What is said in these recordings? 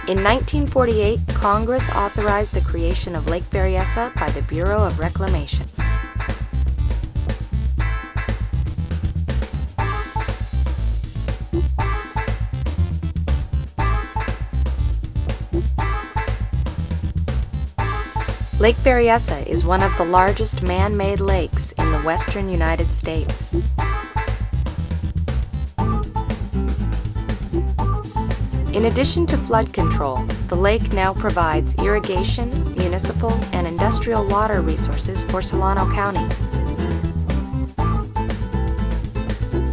In 1948, Congress authorized the creation of Lake Berryessa by the Bureau of Reclamation. Lake Berryessa is one of the largest man-made lakes in the western United States. In addition to flood control, the lake now provides irrigation, municipal, and industrial water resources for Solano County.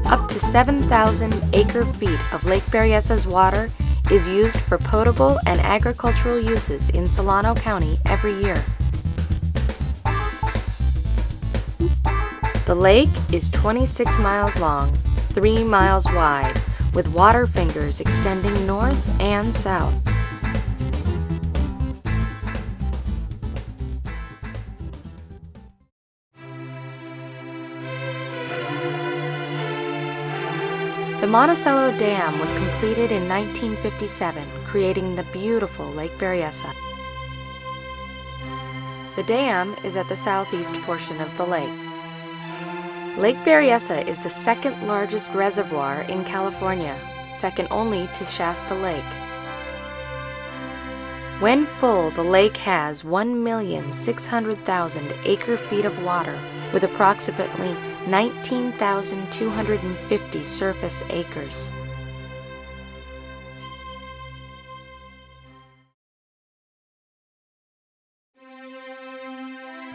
Up to 7,000 acre-feet of Lake Berryessa's water is used for potable and agricultural uses in Solano County every year. The lake is 26 miles long, 3 miles wide, with water fingers extending north and south. The Monticello Dam was completed in 1957, creating the beautiful Lake Berryessa. The dam is at the southeast portion of the lake. Lake Berryessa is the second largest reservoir in California, second only to Shasta Lake. When full, the lake has 1,600,000 acre-feet of water, with approximately 19,250 surface acres.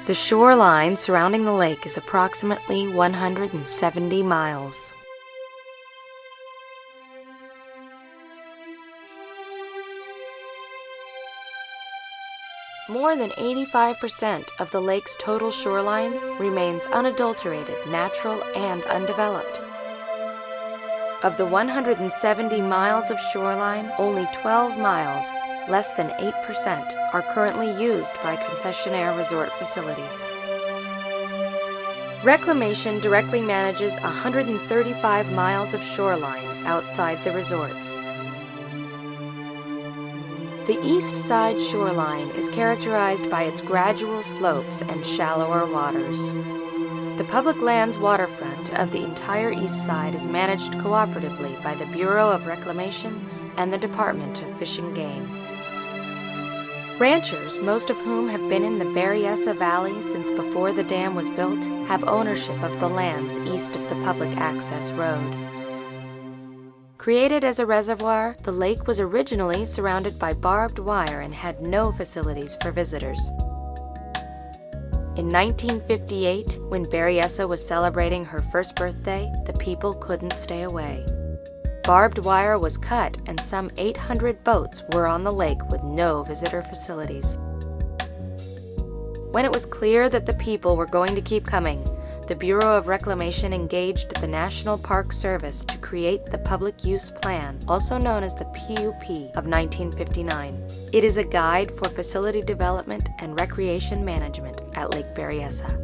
The shoreline surrounding the lake is approximately 170 miles. More than 85% of the lake's total shoreline remains unadulterated, natural, and undeveloped. Of the 170 miles of shoreline, only 12 miles, less than 8%, are currently used by concessionaire resort facilities. Reclamation directly manages 135 miles of shoreline outside the resorts. The east side shoreline is characterized by its gradual slopes and shallower waters. The public lands waterfront of the entire east side is managed cooperatively by the Bureau of Reclamation and the Department of Fish and Game. Ranchers, most of whom have been in the Berryessa Valley since before the dam was built, have ownership of the lands east of the public access road. Created as a reservoir, the lake was originally surrounded by barbed wire and had no facilities for visitors. In 1958, when Berryessa was celebrating her first birthday, the people couldn't stay away. Barbed wire was cut and some 800 boats were on the lake with no visitor facilities. When it was clear that the people were going to keep coming, the Bureau of Reclamation engaged the National Park Service to create the Public Use Plan, also known as the PUP, of 1959. It is a guide for facility development and recreation management at Lake Berryessa.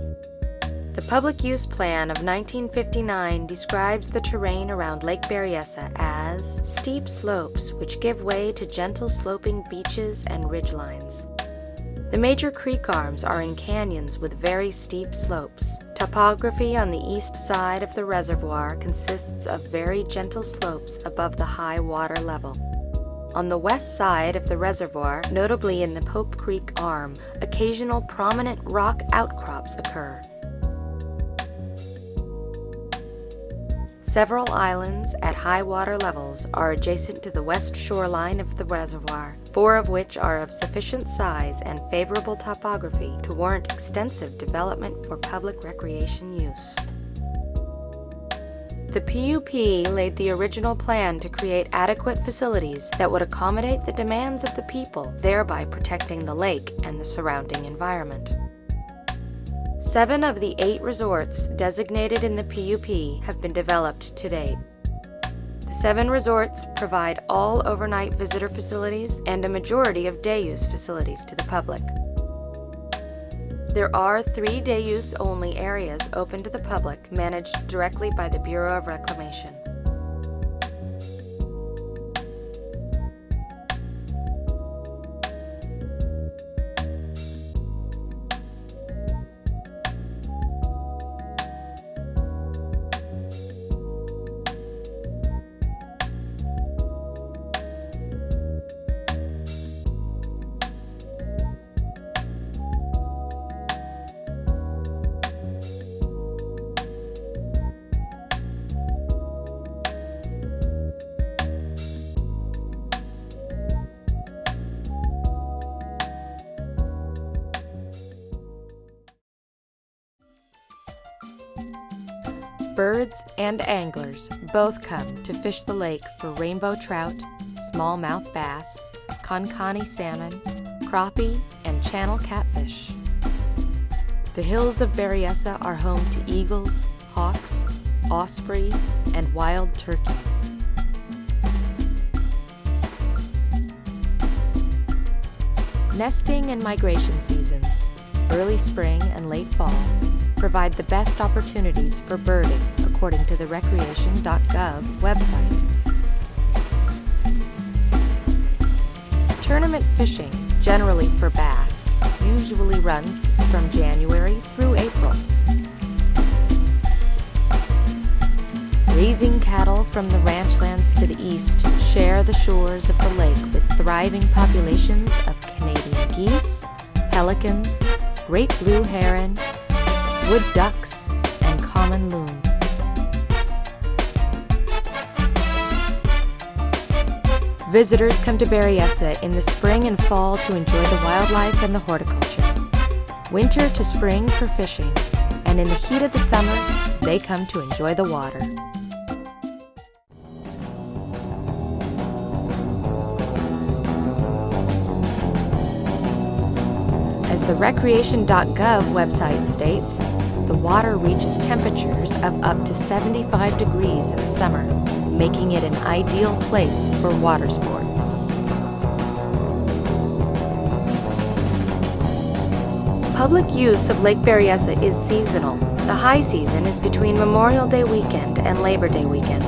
The Public Use Plan of 1959 describes the terrain around Lake Berryessa as steep slopes which give way to gentle sloping beaches and ridgelines. The major creek arms are in canyons with very steep slopes. Topography on the east side of the reservoir consists of very gentle slopes above the high water level. On the west side of the reservoir, notably in the Pope Creek arm, occasional prominent rock outcrops occur. Several islands at high water levels are adjacent to the west shoreline of the reservoir, 4 of which are of sufficient size and favorable topography to warrant extensive development for public recreation use. The PUP laid the original plan to create adequate facilities that would accommodate the demands of the people, thereby protecting the lake and the surrounding environment. 7 of the 8 resorts designated in the PUP have been developed to date. The 7 resorts provide all overnight visitor facilities and a majority of day-use facilities to the public. There are 3 day-use only areas open to the public managed directly by the Bureau of Reclamation. Birds and anglers both come to fish the lake for rainbow trout, smallmouth bass, konkani salmon, crappie, and channel catfish. The hills of Berryessa are home to eagles, hawks, osprey, and wild turkey. Nesting and migration seasons, early spring and late fall, provide the best opportunities for birding according to the recreation.gov website. Tournament fishing, generally for bass, usually runs from January through April. Raising cattle from the ranchlands to the east share the shores of the lake with thriving populations of Canadian geese, pelicans, great blue heron, wood ducks, and common loon. Visitors come to Berryessa in the spring and fall to enjoy the wildlife and the horticulture. Winter to spring for fishing, and in the heat of the summer, they come to enjoy the water. As the recreation.gov website states, the water reaches temperatures of up to 75 degrees in the summer, making it an ideal place for water sports. Public use of Lake Berryessa is seasonal. The high season is between Memorial Day weekend and Labor Day weekend.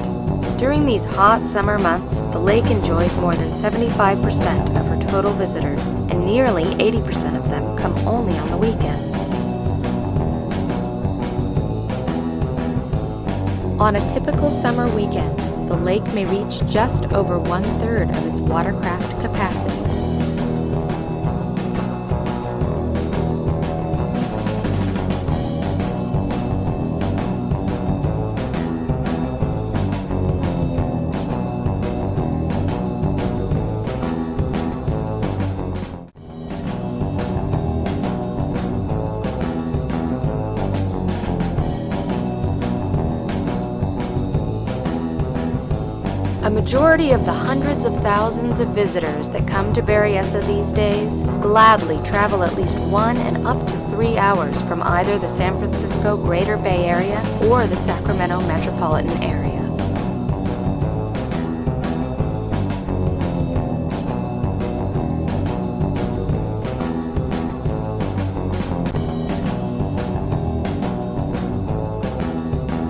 During these hot summer months, the lake enjoys more than 75% of her total visitors, and nearly 80% of them come only on the weekends. On a typical summer weekend, the lake may reach just over 1/3 of its watercraft capacity. A majority of the hundreds of thousands of visitors that come to Berryessa these days gladly travel at least 1 and up to 3 hours from either the San Francisco Greater Bay Area or the Sacramento metropolitan area.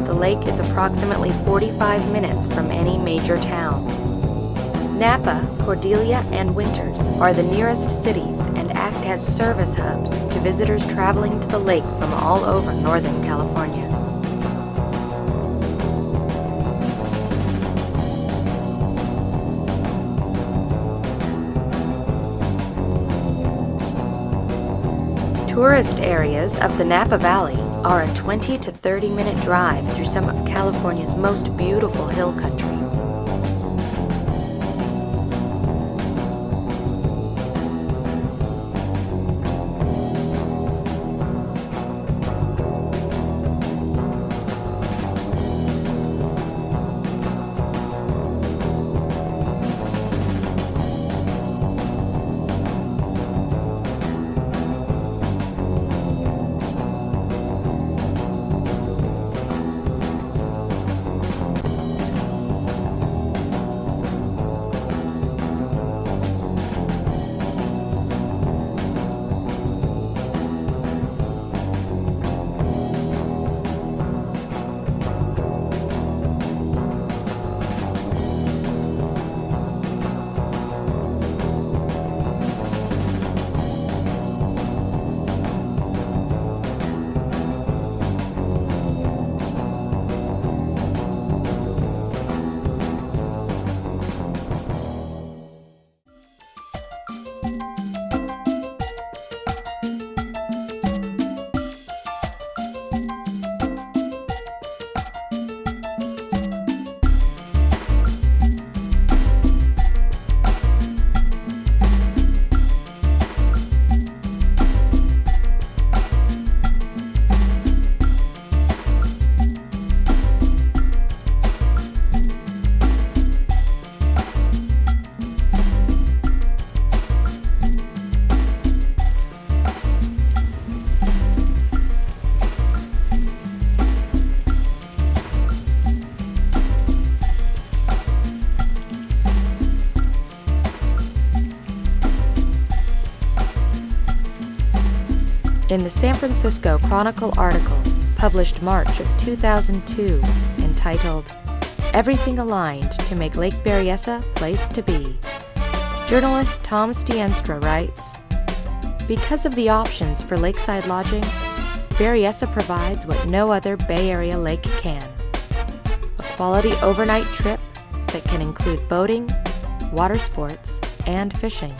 The lake is approximately 45 minutes from any major town. Napa, Cordelia, and Winters are the nearest cities and act as service hubs to visitors traveling to the lake from all over Northern California. Tourist areas of the Napa Valley are a 20 to 30-minute drive through some of California's most beautiful hill country. In the San Francisco Chronicle article, published March of 2002, entitled, "Everything Aligned to Make Lake Berryessa a Place to Be," journalist Tom Stienstra writes, "Because of the options for lakeside lodging, Berryessa provides what no other Bay Area lake can. A quality overnight trip that can include boating, water sports, and fishing."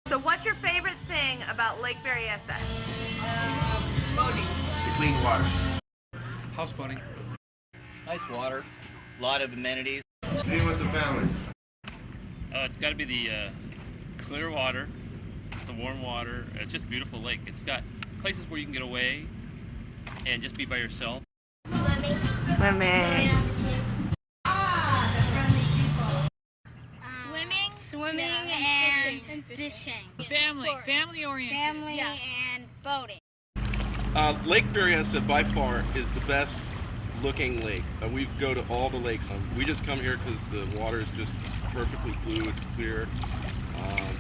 So what's your favorite thing about Lake Berryessa? Boating. The clean water. Houseboating. Nice water. A lot of amenities. Being with the family. It's got to be the clear water, the warm water. It's just a beautiful lake. It's got places where you can get away and just be by yourself. Swimming. Swimming and fishing. Family oriented. Family and boating. Lake Berryessa by far is the best looking lake. We go to all the lakes. We just come here because the water is just perfectly blue, it's clear.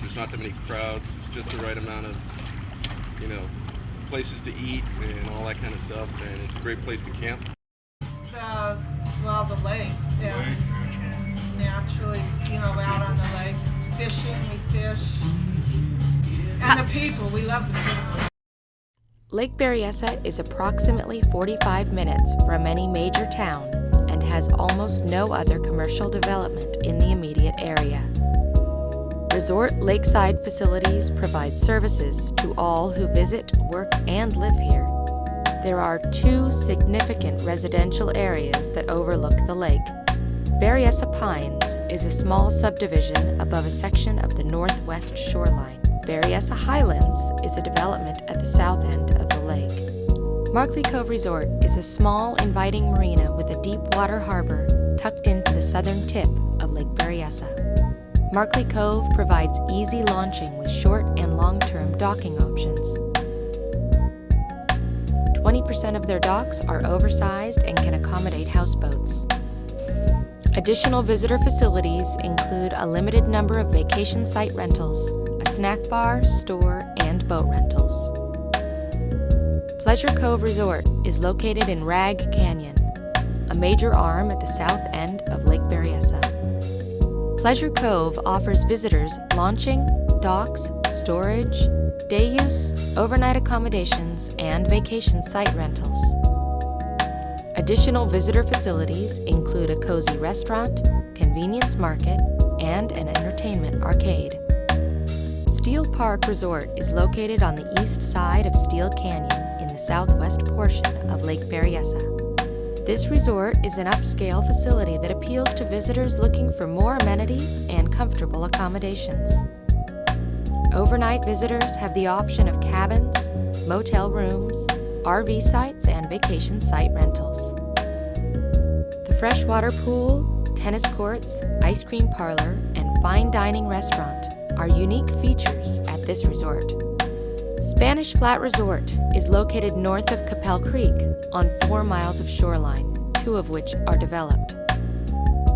There's not that many crowds. It's just the right amount of, places to eat and all that kind of stuff, and it's a great place to camp. The lake. Yeah. Naturally, out on the lake, fishing, we fish. And the people, we love the people. Lake Berryessa is approximately 45 minutes from any major town and has almost no other commercial development in the immediate area. Resort lakeside facilities provide services to all who visit, work, and live here. There are two significant residential areas that overlook the lake. Berryessa Pines is a small subdivision above a section of the northwest shoreline. Berryessa Highlands is a development at the south end of the lake. Markley Cove Resort is a small, inviting marina with a deep water harbor tucked into the southern tip of Lake Berryessa. Markley Cove provides easy launching with short and long-term docking options. 20% of their docks are oversized and can accommodate houseboats. Additional visitor facilities include a limited number of vacation site rentals, a snack bar, store, and boat rentals. Pleasure Cove Resort is located in Rag Canyon, a major arm at the south end of Lake Berryessa. Pleasure Cove offers visitors launching, docks, storage, day use, overnight accommodations, and vacation site rentals. Additional visitor facilities include a cozy restaurant, convenience market, and an entertainment arcade. Steel Park Resort is located on the east side of Steel Canyon in the southwest portion of Lake Berryessa. This resort is an upscale facility that appeals to visitors looking for more amenities and comfortable accommodations. Overnight visitors have the option of cabins, motel rooms, RV sites, and vacation site rentals. The freshwater pool, tennis courts, ice cream parlor, and fine dining restaurant are unique features at this resort. Spanish Flat Resort is located north of Capel Creek on 4 miles of shoreline, 2 of which are developed.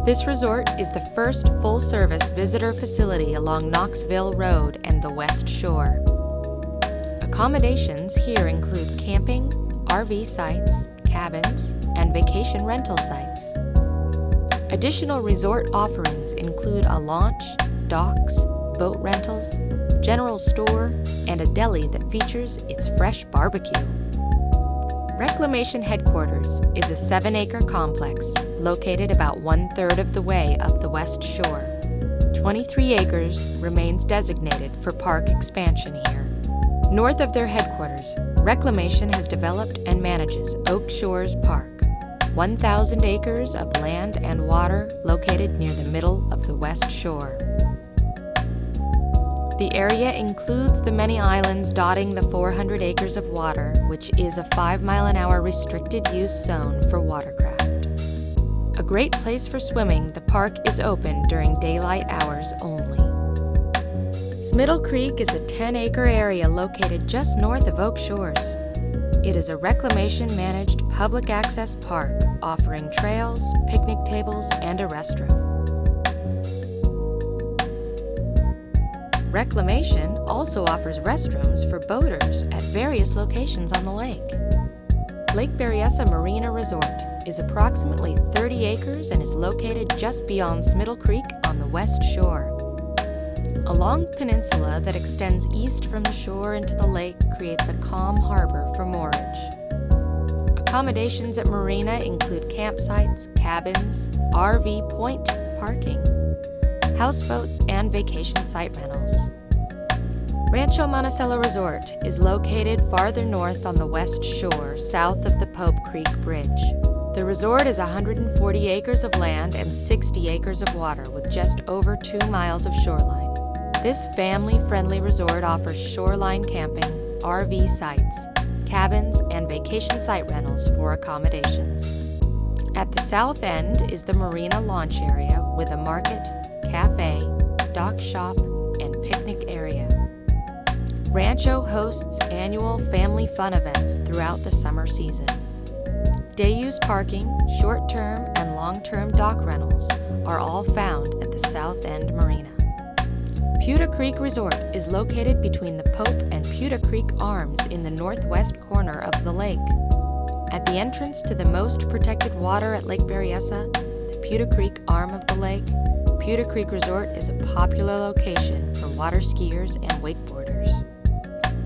This resort is the first full-service visitor facility along Knoxville Road and the West Shore. Accommodations here include camping, RV sites, cabins, and vacation rental sites. Additional resort offerings include a launch, docks, boat rentals, general store, and a deli that features its fresh barbecue. Reclamation Headquarters is a 7-acre complex located about 1/3 of the way up the West Shore. 23 acres remains designated for park expansion here. North of their headquarters, Reclamation has developed and manages Oak Shores Park, 1,000 acres of land and water located near the middle of the West Shore. The area includes the many islands dotting the 400 acres of water, which is a 5-mile-an-hour restricted use zone for watercraft. A great place for swimming, the park is open during daylight hours only. Smiddle Creek is a 10-acre area located just north of Oak Shores. It is a reclamation-managed public access park offering trails, picnic tables, and a restroom. Reclamation also offers restrooms for boaters at various locations on the lake. Lake Berryessa Marina Resort is approximately 30 acres and is located just beyond Smiddle Creek on the west shore. A long peninsula that extends east from the shore into the lake creates a calm harbor for moorage. Accommodations at Marina include campsites, cabins, RV point parking, houseboats, and vacation site rentals. Rancho Monticello Resort is located farther north on the west shore, south of the Pope Creek Bridge. The resort is 140 acres of land and 60 acres of water with just over 2 miles of shoreline. This family-friendly resort offers shoreline camping, RV sites, cabins, and vacation site rentals for accommodations. At the south end is the Marina Launch Area with a market, cafe, dock shop, and picnic area. Rancho hosts annual family fun events throughout the summer season. Day-use parking, short-term and long-term dock rentals are all found at the South End Marina. Pewter Creek Resort is located between the Pope and Pewter Creek Arms in the northwest corner of the lake. At the entrance to the most protected water at Lake Berryessa, the Pewter Creek arm of the lake, Pewter Creek Resort is a popular location for water skiers and wakeboarders.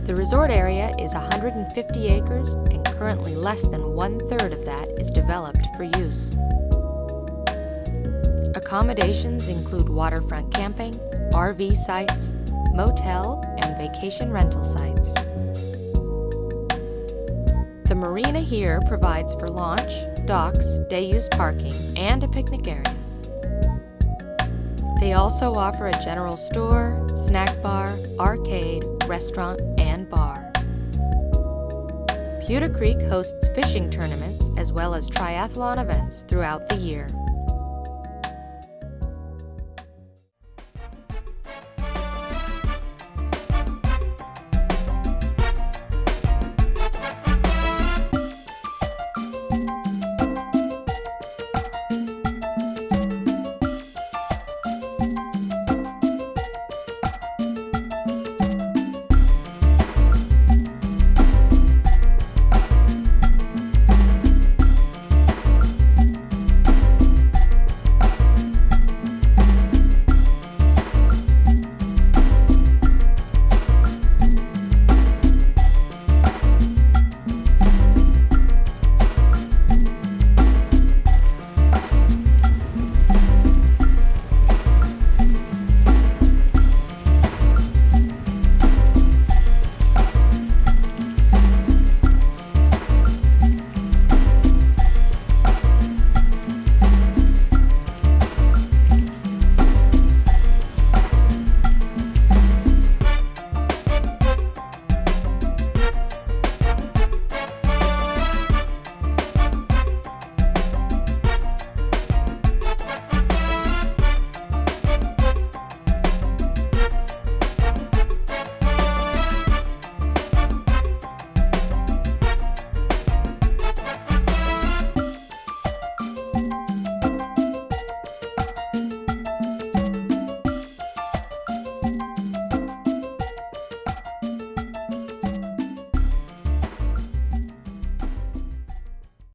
The resort area is 150 acres and currently less than 1/3 of that is developed for use. Accommodations include waterfront camping, RV sites, motel, and vacation rental sites. The marina here provides for launch, docks, day-use parking, and a picnic area. They also offer a general store, snack bar, arcade, restaurant, and bar. Pewter Creek hosts fishing tournaments as well as triathlon events throughout the year.